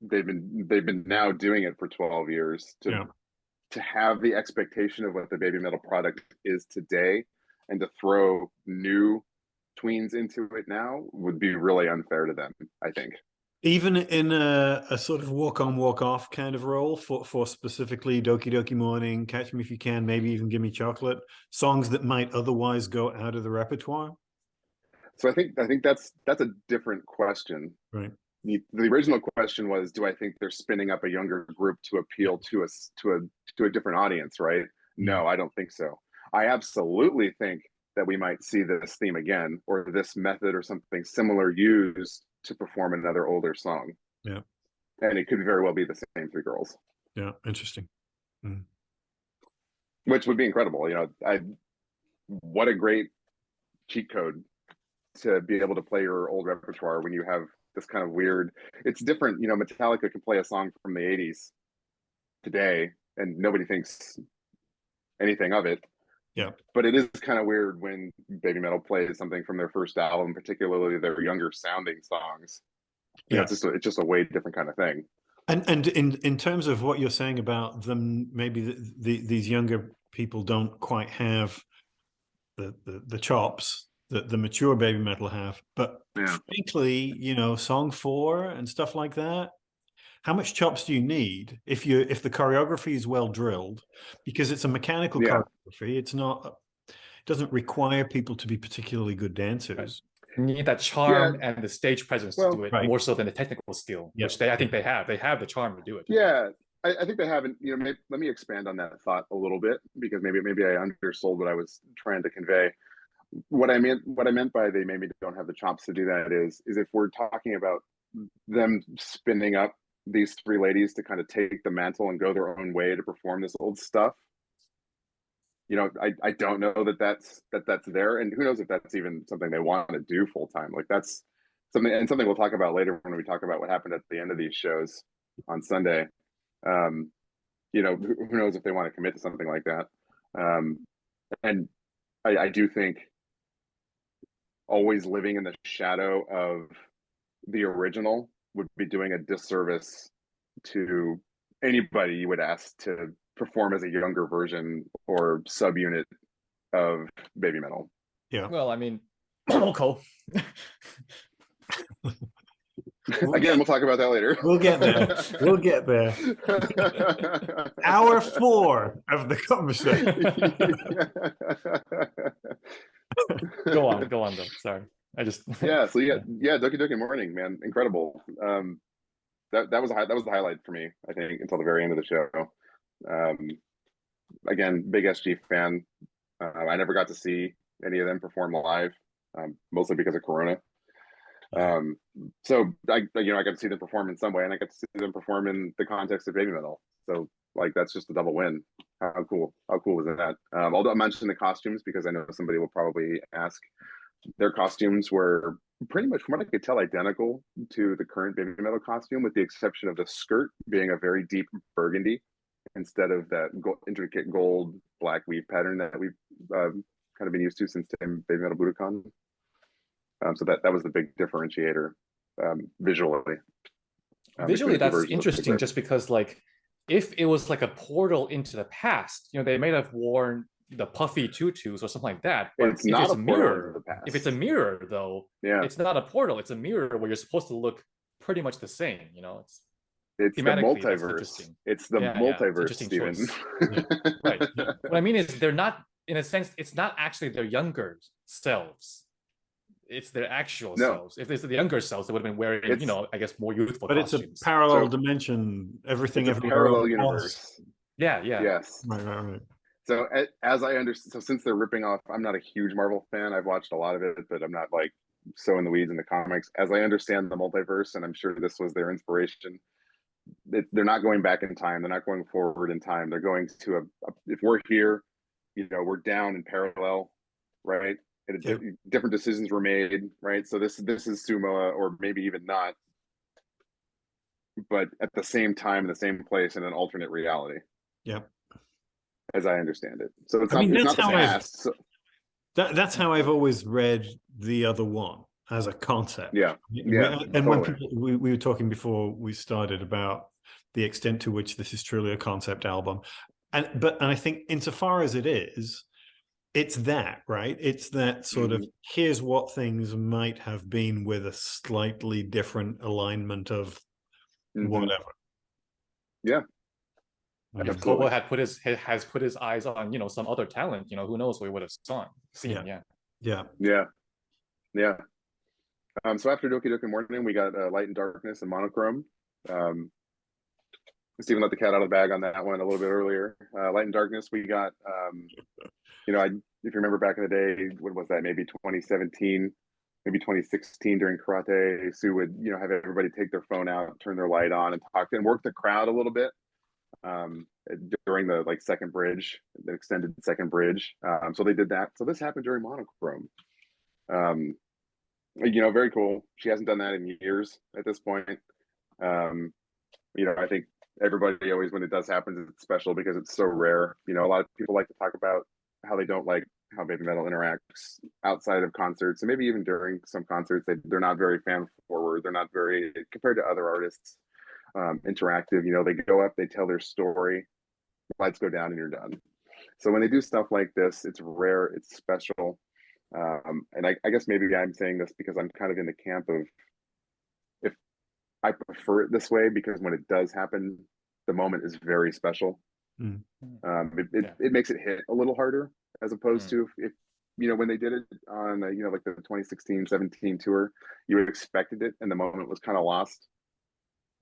they've been now doing it for 12 years to have the expectation of what the baby metal product is today, and to throw new tweens into it now would be really unfair to them, I think. Even in a sort of walk on, walk off kind of role for specifically Doki Doki Morning, Catch Me If You Can, maybe even Gimme Chocolate, songs that might otherwise go out of the repertoire? So I think that's a different question. Right. The original question was, do I think they're spinning up a younger group to appeal to a different audience, right? No, I don't think so. I absolutely think that we might see this theme again, or this method or something similar used to perform another older song. Yeah. And it could very well be the same three girls. Yeah, interesting. Which would be incredible. What a great cheat code to be able to play your old repertoire when you have this kind of weird, it's different. Metallica can play a song from the 80s today and nobody thinks anything of it. Yeah. But it is kind of weird when Baby Metal plays something from their first album, particularly their younger sounding songs. It's just a way different kind of thing. And in terms of what you're saying about them, maybe these younger people don't quite have the chops that the mature baby metal have, but frankly, song 4 and stuff like that, how much chops do you need if the choreography is well drilled? Because it's a mechanical choreography. It doesn't require people to be particularly good dancers. You need that charm and the stage presence to do it right. more so than the technical skill, which I think they have. They have the charm to do it. Yeah, I think they have. And let me expand on that thought a little bit, because maybe I undersold what I was trying to convey. What I meant by they maybe don't have the chops to do that is if we're talking about them spinning up these three ladies to kind of take the mantle and go their own way to perform this old stuff. I don't know that's there, and who knows if that's even something they want to do full time. Like that's something we'll talk about later when we talk about what happened at the end of these shows on Sunday. Who knows if they want to commit to something like that. And I do think always living in the shadow of the original would be doing a disservice to anybody you would ask to perform as a younger version or subunit of Baby Metal. Yeah. Well, I mean, cool. Again, we'll talk about that later. We'll get there. We'll get there. Hour 4 of the conversation. Go on though. Sorry. Doki Doki Morning, man, incredible. That was the highlight for me, I think, until the very end of the show. Again, big SG fan. I never got to see any of them perform live, mostly because of Corona. So I got to see them perform in some way, and I got to see them perform in the context of Baby Metal. So that's just a double win. How cool was that? Although I mentioned the costumes because I know somebody will probably ask. Their costumes were pretty much, from what I could tell, identical to the current Baby Metal costume, with the exception of the skirt being a very deep burgundy instead of that intricate gold black weave pattern that we've kind of been used to since Baby Metal Budokan. So that was the big differentiator visually. Visually, that's interesting, just because if it was like a portal into the past, they may have worn the puffy tutus or something like that. But it's not a mirror. If it's a mirror, though, it's not a portal. It's a mirror where you're supposed to look pretty much the same. It's the multiverse. It's the multiverse, Steven. Right. What I mean is, they're not, in a sense, it's not actually their younger selves. It's their actual selves. If it's the younger selves, they would have been wearing, I guess, more youthful costumes. But it's a parallel dimension. Everything, it's a parallel universe. Yeah. Yes. Right. So as I understand, so since they're ripping off, I'm not a huge Marvel fan. I've watched a lot of it, but I'm not so in the weeds in the comics. As I understand the multiverse, and I'm sure this was their inspiration, they're not going back in time. They're not going forward in time. They're going to if we're here, we're down in parallel, right? And different decisions were made, right? So this is Sumoa, or maybe even not, but at the same time, in the same place, in an alternate reality. Yeah. As I understand it. So it's not the past. That's how I've always read the other one, as a concept. Yeah. And totally. When we were talking before we started about the extent to which this is truly a concept album. And I think insofar as it is, it's that, right? It's that sort of, here's what things might have been with a slightly different alignment of whatever. Yeah. If Global has put his eyes on, some other talent, who knows, we would have seen. Yeah. So after Doki Doki Morning, we got Light and Darkness and Monochrome. Steven let the cat out of the bag on that one a little bit earlier. Light and Darkness, we got, if you remember back in the day, what was that? Maybe 2017, maybe 2016 during karate, Sue would, have everybody take their phone out, turn their light on, and talk and work the crowd a little bit. During the second bridge, the extended second bridge. So they did that. So this happened during Monochrome. Very cool. She hasn't done that in years at this point. I think everybody always, when it does happen, it's special because it's so rare. A lot of people like to talk about how they don't like how Baby Metal interacts outside of concerts, and maybe even during some concerts. They're not very fan forward. They're not very, compared to other artists, interactive. They go up, they tell their story, lights go down, and you're done. So when they do stuff like this, it's rare, it's special. And I guess maybe I'm saying this because I'm kind of in the camp of, if I prefer it this way, because when it does happen, the moment is very special. It makes it hit a little harder, as opposed to if when they did it on, like the 2016-17 tour, you expected it, and the moment was kind of lost.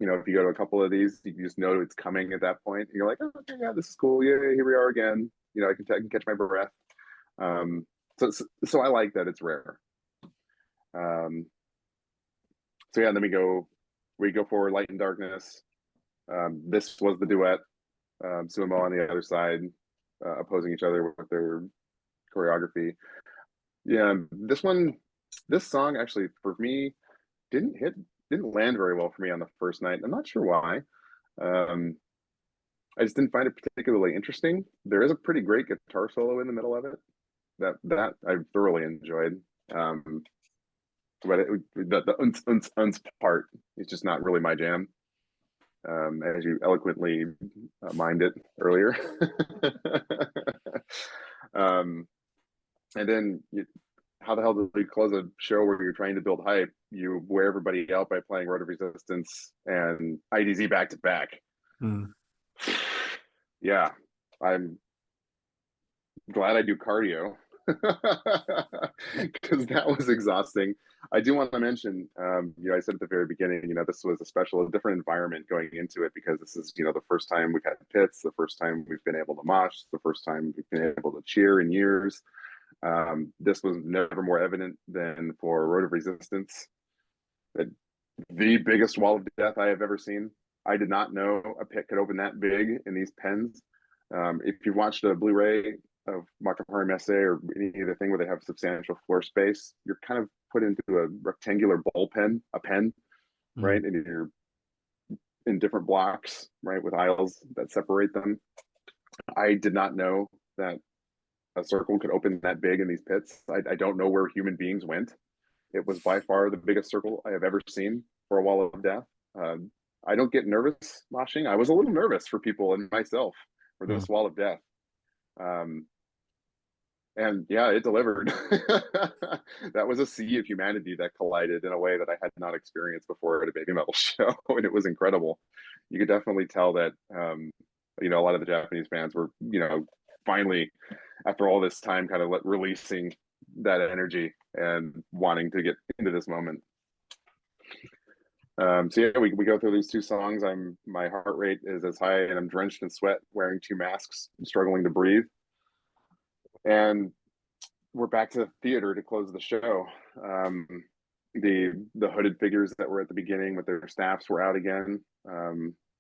If you go to a couple of these, you just know it's coming at that point. And you're like, oh, okay, yeah, this is cool. Yeah, here we are again. I can catch my breath. So I like that it's rare. So yeah, then we go for Light and Darkness. This was the duet. Sumo on the other side, opposing each other with their choreography. Yeah, this song actually for me didn't land very well for me on the first night. I'm not sure why. I just didn't find it particularly interesting. There is a pretty great guitar solo in the middle of it that I thoroughly enjoyed. But the uns part is just not really my jam. As you eloquently mined it earlier. And then how the hell do we close a show where you're trying to build hype? You wear everybody out by playing Road of Resistance and IDZ back to back. Yeah, I'm glad I do cardio because that was exhausting. I do want to mention, I said at the very beginning, this was a different environment going into it because this is, the first time we've had pits, the first time we've been able to mosh, the first time we've been able to cheer in years. This was never more evident than for Road of Resistance. The biggest wall of death I have ever seen. I did not know a pit could open that big in these pens. If you watched a Blu-ray of Makapari Messe or any other thing where they have substantial floor space, you're kind of put into a rectangular pen, right? And you're in different blocks, right, with aisles that separate them. I did not know that a circle could open that big in these pits. I don't know where human beings went. It was by far the biggest circle I have ever seen for a wall of death. I don't get nervous moshing. I was a little nervous for people and myself for this wall of death. And yeah, it delivered. That was a sea of humanity that collided in a way that I had not experienced before at a baby metal show, and it was incredible. You could definitely tell that a lot of the Japanese fans were, finally, after all this time, kind of releasing that energy and wanting to get into this moment. So yeah, we go through these two songs. My heart rate is as high, and I'm drenched in sweat, wearing 2 masks, struggling to breathe. And we're back to the theater to close the show. The hooded figures that were at the beginning with their staffs were out again.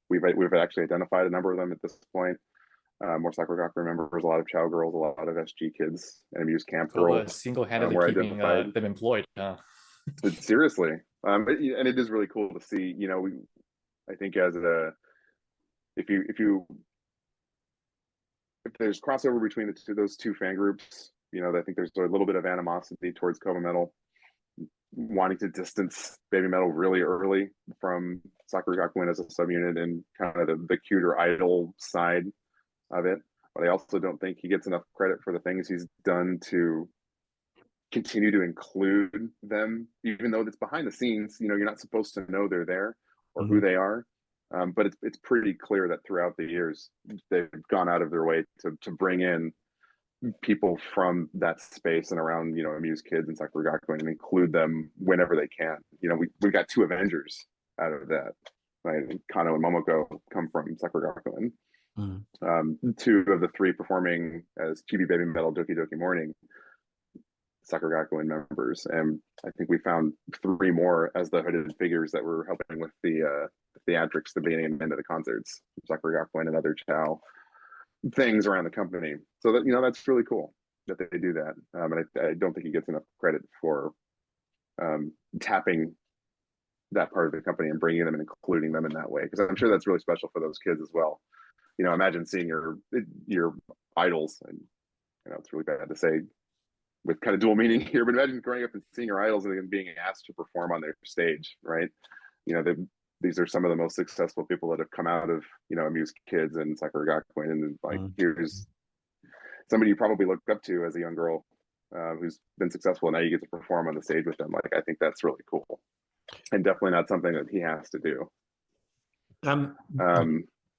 We've actually identified a number of them at this point. More Sakuragaku remembers a lot of Chow girls, a lot of SG kids, and Amuse Camp girls. Single-handedly keeping them employed. Seriously, and it is really cool to see. I think if there's crossover between those two fan groups, I think there's a little bit of animosity towards Kova Metal, wanting to distance Baby Metal really early from Sakuragaku as a subunit and kind of the cuter idol side of it. But I also don't think he gets enough credit for the things he's done to continue to include them, even though it's behind the scenes. You're not supposed to know they're there or who they are. But it's pretty clear that throughout the years, they've gone out of their way to bring in people from that space and around, Amuse Kids and Sakuragaku and include them whenever they can. We got 2 Avengers out of that, right? Kano and Momoko come from Sakuragaku. 2 of the 3 performing as Chibi Baby Metal Doki Doki Morning Sakuragaku members, and I think we found 3 more as the hooded figures that were helping with the theatrics, the beginning and end of the concerts, Sakuragaku and other Chow things around the company. So that that's really cool that they do that, and I don't think he gets enough credit for tapping that part of the company and bringing them and including them in that way, because I'm sure that's really special for those kids as well. Imagine seeing your idols, and it's really bad to say with kind of dual meaning here, but imagine growing up and seeing your idols and being asked to perform on their stage, right? These are some of the most successful people that have come out of Amuse Kids and Sakuragaku, and here's somebody you probably looked up to as a young girl who's been successful, and now you get to perform on the stage with them. I think that's really cool, and definitely not something that he has to do.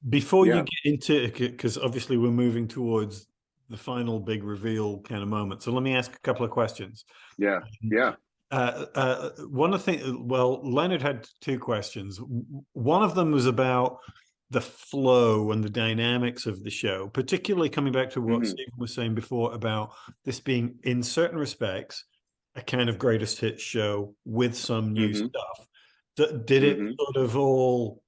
Before you get into, because obviously we're moving towards the final big reveal kind of moment. So let me ask a couple of questions. Yeah. One of the things, well, Leonard had two questions. One of them was about the flow and the dynamics of the show, particularly coming back to what Stephen was saying before about this being, in certain respects, a kind of greatest hits show with some new stuff. Did it sort of all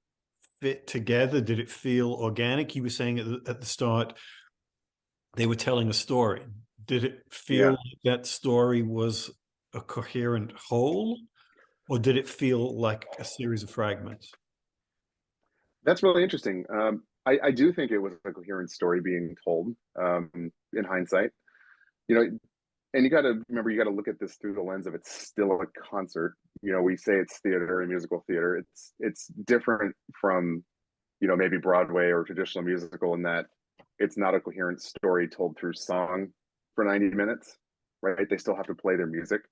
fit together? Did it feel organic? You were saying at the start they were telling a story. Did it feel like that story was a coherent whole, or did it feel like a series of fragments? That's really interesting. I do think it was a coherent story being told in hindsight. And you got to remember, you got to look at this through the lens of it's still a concert. We say it's theater and musical theater. It's different from, maybe Broadway or traditional musical in that it's not a coherent story told through song for 90 minutes, right? They still have to play their music,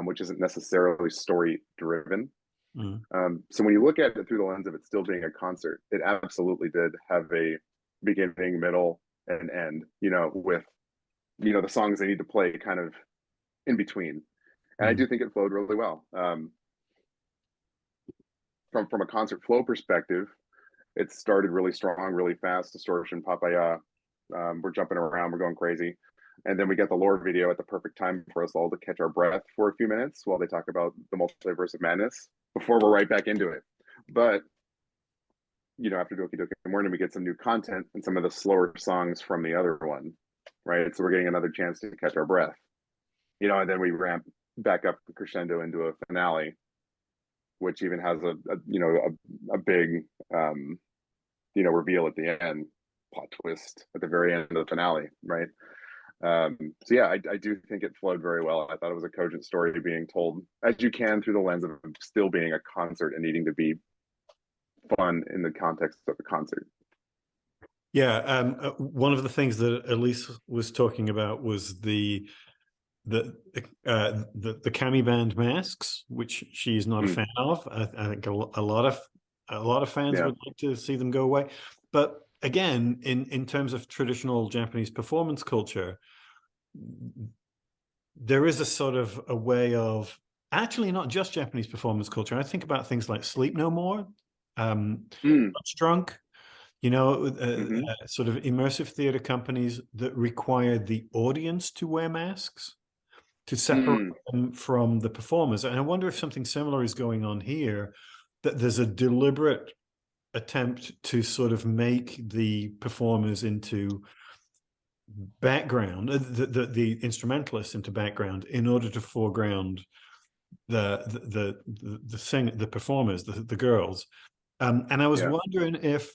which isn't necessarily story driven. So when you look at it through the lens of it still being a concert, it absolutely did have a beginning, middle, and end, with the songs they need to play kind of in between. And I do think it flowed really well. From a concert flow perspective, it started really strong, really fast. Distortion, Papaya, we're jumping around, we're going crazy. And then we get the lore video at the perfect time for us all to catch our breath for a few minutes while they talk about the multiverse of madness before we're right back into it. But after Doki Doki Morning, we get some new content and some of the slower songs from the other one, right? So we're getting another chance to catch our breath, and then we ramp back up the crescendo into a finale, which even has a big reveal at the end, plot twist at the very end of the finale, right? So yeah, I do think it flowed very well. I thought it was a cogent story being told as you can through the lens of still being a concert and needing to be fun in the context of the concert. Yeah, one of the things that Elise was talking about was the Kami band masks, which she's not a fan of. I think a lot of fans would like to see them go away. But again, in terms of traditional Japanese performance culture, there is a sort of a way of actually not just Japanese performance culture. I think about things like Sleep No More, Punch Drunk, sort of immersive theater companies that require the audience to wear masks to separate them from the performers. And I wonder if something similar is going on here, that there's a deliberate attempt to sort of make the performers into background, the instrumentalists into background, in order to foreground the performers, the girls. And I was wondering if,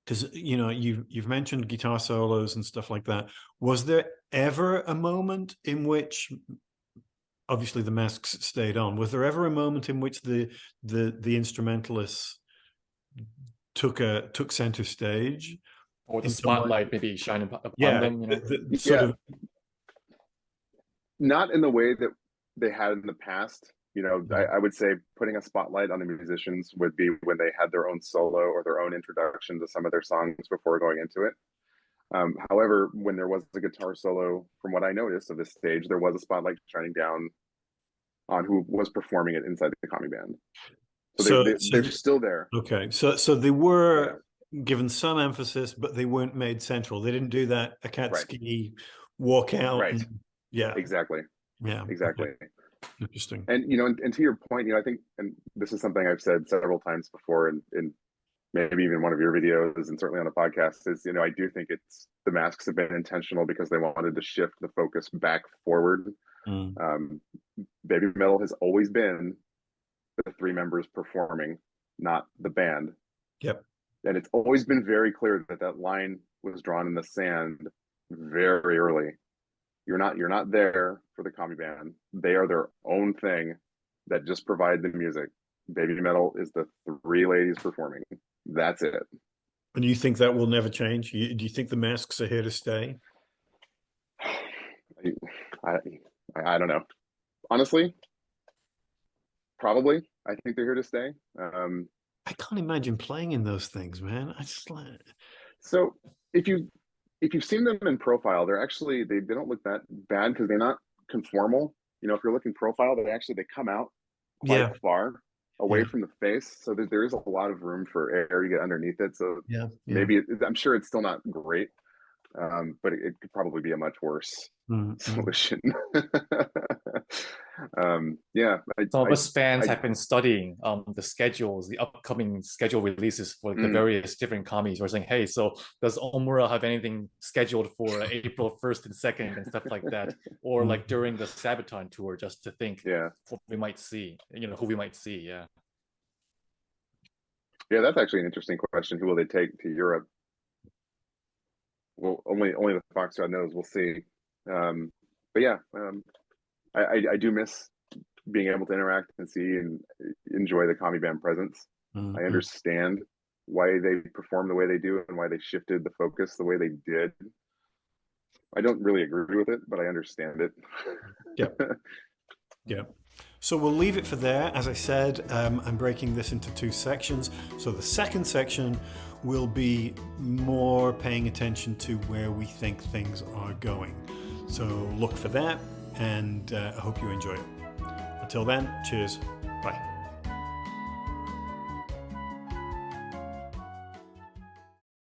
because you've mentioned guitar solos and stuff like that, was there ever a moment in which, obviously the masks stayed on, was there ever a moment in which the instrumentalists took center stage, or the spotlight maybe shining upon them? Sort of, not in the way that they had in the past. I would say putting a spotlight on the musicians would be when they had their own solo or their own introduction to some of their songs before going into it. However, when there was a guitar solo, from what I noticed of this stage, there was a spotlight shining down on who was performing it inside the Kami band. So they're still there. Okay, so they were given some emphasis, but they weren't made central. They didn't do that Akatsuki walk out. Right. Exactly. Exactly. Okay. Interesting. And and to your point, I think, and this is something I've said several times before, in maybe even one of your videos, and certainly on the podcast, is I do think it's the masks have been intentional because they wanted to shift the focus back forward. Baby Metal has always been the three members performing, not the band. Yep. And it's always been very clear that line was drawn in the sand very early. You're not there for the Kami band. They are their own thing that just provide the music. Baby Metal is the three ladies performing. That's it. And you think that will never change? Do you think the masks are here to stay? I don't know. Honestly, probably. I think they're here to stay. I can't imagine playing in those things, man. I just like... So if you if you've seen them in profile, they're actually they don't look that bad because they're not conformal. You know, if you're looking profile, they come out quite far away from the face, so there is a lot of room for air to get underneath it. So maybe I'm sure it's still not great, but it could probably be a much worse solution. Some of us fans have been studying the schedules, the upcoming schedule releases for the various different commies. We're saying, hey, so does Omura have anything scheduled for April 1st and 2nd and stuff like that, or like during the Sabaton tour, just to think what we might see, you know, who we might see. Yeah, that's actually an interesting question. Who will they take to Europe? Well, only the Foxtrot knows. We'll see. But yeah, I do miss being able to interact and see and enjoy the Kami band presence. I understand why they perform the way they do and why they shifted the focus the way they did. I don't really agree with it, but I understand it. Yeah. So we'll leave it for there. As I said, I'm breaking this into 2 sections. So the second section will be more paying attention to where we think things are going. So look for that, and I hope you enjoy it. Until then, cheers. Bye.